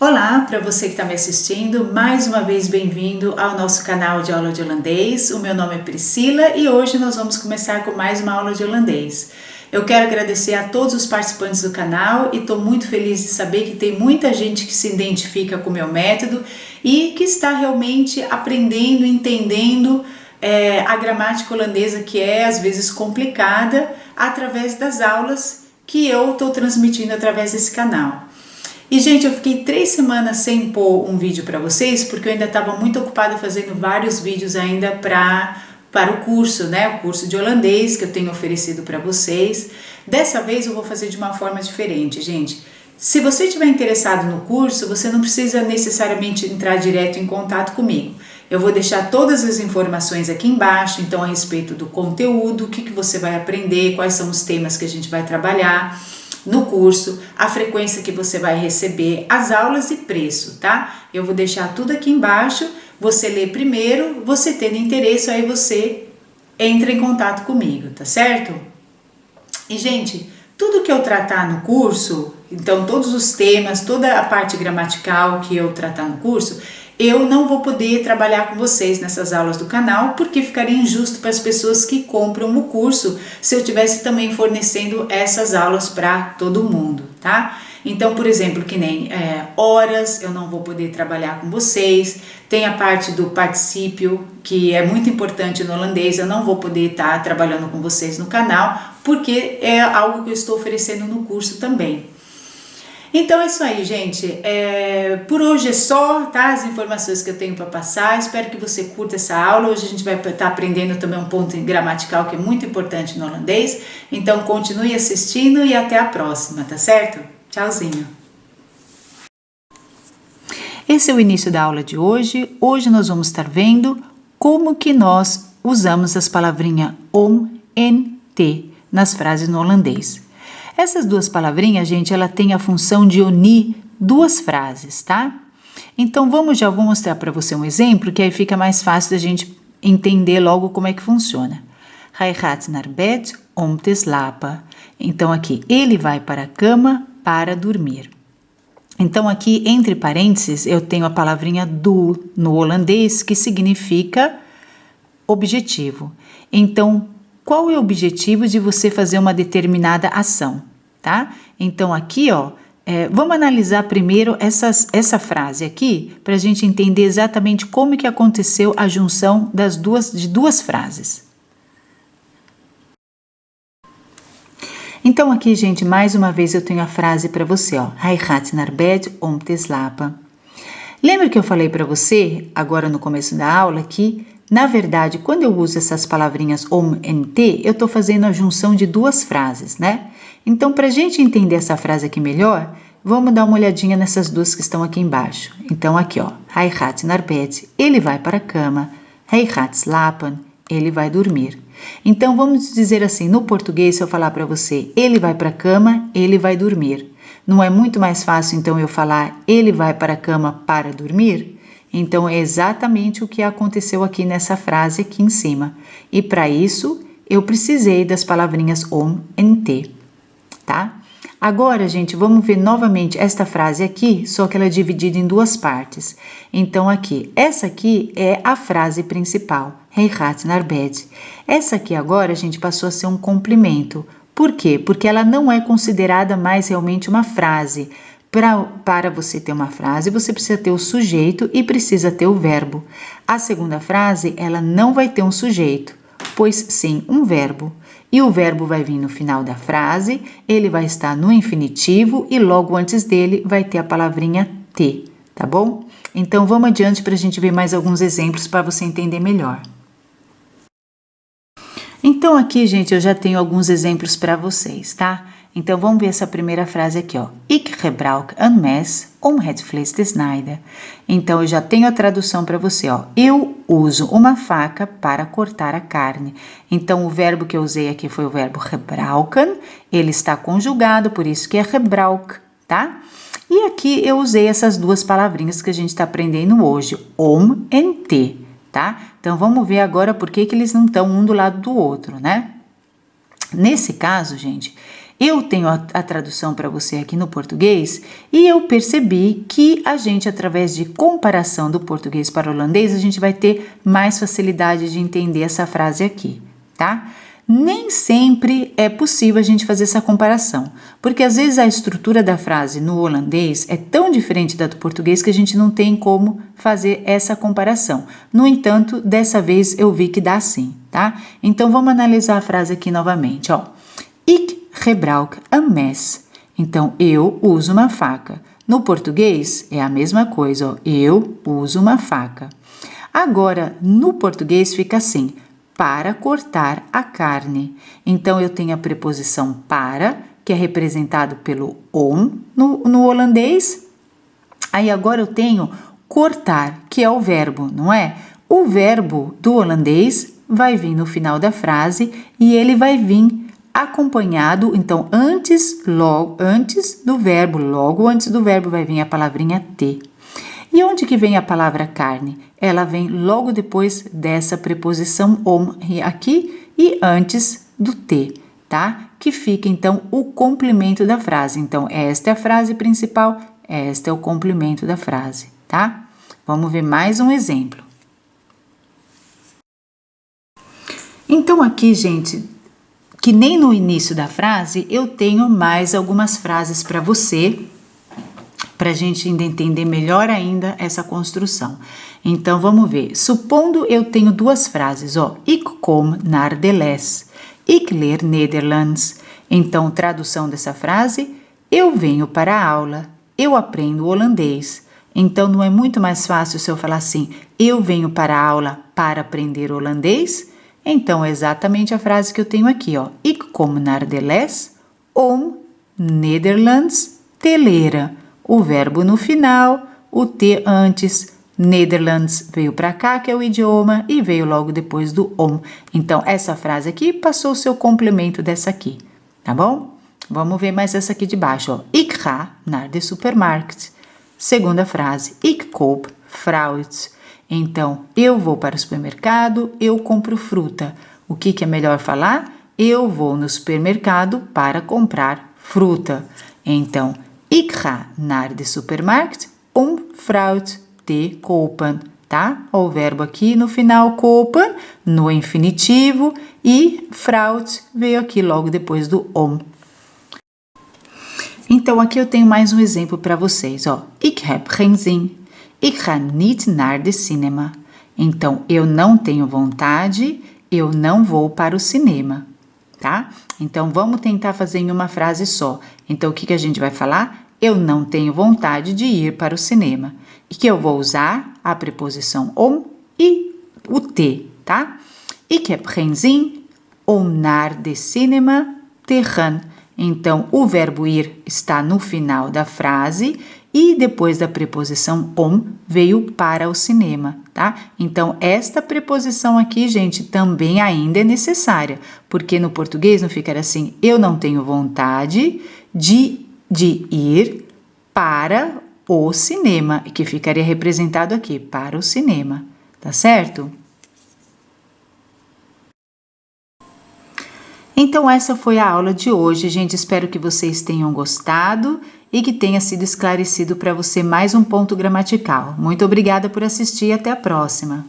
Olá, para você que está me assistindo, mais uma vez bem-vindo ao nosso canal de aula de holandês. O meu nome é Priscila e hoje nós vamos começar com mais uma aula de holandês. Eu quero agradecer a todos os participantes do canal e estou muito feliz de saber que tem muita gente que se identifica com o meu método e que está realmente aprendendo, entendendo a gramática holandesa, que é às vezes complicada, através das aulas que eu estou transmitindo através desse canal. E, gente, eu fiquei 3 semanas sem pôr um vídeo para vocês, porque eu ainda estava muito ocupada fazendo vários vídeos ainda para o curso, né? O curso de holandês que eu tenho oferecido para vocês. Dessa vez eu vou fazer de uma forma diferente, gente. Se você estiver interessado no curso, você não precisa necessariamente entrar direto em contato comigo. Eu vou deixar todas as informações aqui embaixo, então a respeito do conteúdo, o que você vai aprender, quais são os temas que a gente vai trabalhar no curso, a frequência que você vai receber, as aulas e preço, tá? Eu vou deixar tudo aqui embaixo, você lê primeiro, você tendo interesse, aí você entra em contato comigo, tá certo? E, gente, tudo que eu tratar no curso, então todos os temas, toda a parte gramatical que eu tratar no curso, eu não vou poder trabalhar com vocês nessas aulas do canal, porque ficaria injusto para as pessoas que compram o curso se eu tivesse também fornecendo essas aulas para todo mundo, tá? Então, por exemplo, que nem horas eu não vou poder trabalhar com vocês, tem a parte do particípio, que é muito importante no holandês, eu não vou poder estar trabalhando com vocês no canal, porque é algo que eu estou oferecendo no curso também. Então é isso aí, gente. Por hoje é só, tá? As informações que eu tenho para passar. Espero que você curta essa aula. Hoje a gente vai estar aprendendo também um ponto gramatical que é muito importante no holandês. Então continue assistindo e até a próxima, tá certo? Tchauzinho. Esse é o início da aula de hoje. Hoje nós vamos estar vendo como que nós usamos as palavrinhas om en te nas frases no holandês. Essas duas palavrinhas, gente, ela tem a função de unir duas frases, tá? Então, já vou mostrar para você um exemplo, que aí fica mais fácil da gente entender logo como é que funciona. Hij gaat naar bed om te slapen. Então, aqui, ele vai para a cama para dormir. Então, aqui, entre parênteses, eu tenho a palavrinha doel no holandês, que significa objetivo. Então, qual é o objetivo de você fazer uma determinada ação, tá? Então aqui, ó, vamos analisar primeiro essa frase aqui, para a gente entender exatamente como que aconteceu a junção de duas frases. Então aqui, gente, mais uma vez eu tenho a frase para você, ó. Hij gaat naar bed om te slapen. Lembra que eu falei para você, agora no começo da aula, que na verdade, quando eu uso essas palavrinhas om en te, eu estou fazendo a junção de duas frases, né? Então, para a gente entender essa frase aqui melhor, vamos dar uma olhadinha nessas duas que estão aqui embaixo. Então, aqui, ó, hij gaat naar bed, ele vai para a cama. Hij gaat slapen, ele vai dormir. Então, vamos dizer assim, no português, se eu falar para você, ele vai para a cama, ele vai dormir. Não é muito mais fácil, então, eu falar, ele vai para a cama para dormir? Então, é exatamente o que aconteceu aqui nessa frase aqui em cima. E para isso, eu precisei das palavrinhas om en te, tá? Agora, gente, vamos ver novamente esta frase aqui, só que ela é dividida em duas partes. Então, aqui, essa aqui é a frase principal. Hij gaat naar bed. Essa aqui agora, a gente passou a ser um complemento. Por quê? Porque ela não é considerada mais realmente uma frase. Para você ter uma frase, você precisa ter o sujeito e precisa ter o verbo. A segunda frase, ela não vai ter um sujeito, pois sim um verbo. E o verbo vai vir no final da frase, ele vai estar no infinitivo e logo antes dele vai ter a palavrinha te, tá bom? Então vamos adiante para a gente ver mais alguns exemplos para você entender melhor. Então aqui, gente, eu já tenho alguns exemplos para vocês, tá? Então, vamos ver essa primeira frase aqui, ó. Ik gebruik een mes om het vlees te snijden. Então, eu já tenho a tradução para você, ó. Eu uso uma faca para cortar a carne. Então, o verbo que eu usei aqui foi o verbo gebruiken. Ele está conjugado, por isso que é gebruik, tá? E aqui eu usei essas duas palavrinhas que a gente está aprendendo hoje, om en te, tá? Então, vamos ver agora por que eles não estão um do lado do outro, né? Nesse caso, gente, eu tenho a tradução para você aqui no português e eu percebi que a gente, através de comparação do português para o holandês, a gente vai ter mais facilidade de entender essa frase aqui, tá? Nem sempre é possível a gente fazer essa comparação, porque às vezes a estrutura da frase no holandês é tão diferente da do português que a gente não tem como fazer essa comparação. No entanto, dessa vez eu vi que dá sim, tá? Então vamos analisar a frase aqui novamente, ó. Ik gebruik een mes. Então, eu uso uma faca. No português é a mesma coisa, ó. Eu uso uma faca. Agora, no português fica assim, para cortar a carne. Então, eu tenho a preposição para, que é representado pelo om no holandês. Aí, agora eu tenho cortar, que é o verbo, não é? O verbo do holandês vai vir no final da frase e ele vai vir acompanhado, então, logo antes do verbo vai vir a palavrinha ter. E onde que vem a palavra carne? Ela vem logo depois dessa preposição om aqui e antes do ter, tá? Que fica, então, o complemento da frase. Então, esta é a frase principal, esta é o complemento da frase, tá? Vamos ver mais um exemplo. Então, aqui, gente, que nem no início da frase, eu tenho mais algumas frases para você, para a gente ainda entender melhor ainda essa construção. Então, vamos ver. Supondo eu tenho duas frases, ó. Ik kom naar de les. Ik leer Nederlands. Então, tradução dessa frase, eu venho para a aula. Eu aprendo holandês. Então, não é muito mais fácil se eu falar assim, eu venho para a aula para aprender holandês? Então, é exatamente a frase que eu tenho aqui, ó. Ik kom naar de les om Nederlands te leren. O verbo no final, o te antes, Nederlands veio para cá, que é o idioma, e veio logo depois do om. Então, essa frase aqui passou o seu complemento dessa aqui, tá bom? Vamos ver mais essa aqui de baixo, ó. Ik ga naar de supermarkt. Segunda frase, ik koop fruit. Então, eu vou para o supermercado, eu compro fruta. O que é melhor falar? Eu vou no supermercado para comprar fruta. Então, ik ga naar de supermarkt om fruit te kopen, tá? O verbo aqui no final, kopen, no infinitivo, e fruit veio aqui logo depois do om. Então, aqui eu tenho mais um exemplo para vocês, ó. Ik heb geen zin. Ik ga niet naar de cinema. Então, eu não tenho vontade, eu não vou para o cinema, tá? Então, vamos tentar fazer em uma frase só. Então, o que a gente vai falar? Eu não tenho vontade de ir para o cinema. E que eu vou usar a preposição om e o te, tá? Ik heb geen zin om naar de cinema te gaan. Então, o verbo ir está no final da frase e depois da preposição om veio para o cinema, tá? Então, esta preposição aqui, gente, também ainda é necessária, porque no português não fica assim, eu não tenho vontade de ir para o cinema, que ficaria representado aqui, para o cinema, tá certo? Então, essa foi a aula de hoje, gente. Espero que vocês tenham gostado e que tenha sido esclarecido para você mais um ponto gramatical. Muito obrigada por assistir e até a próxima!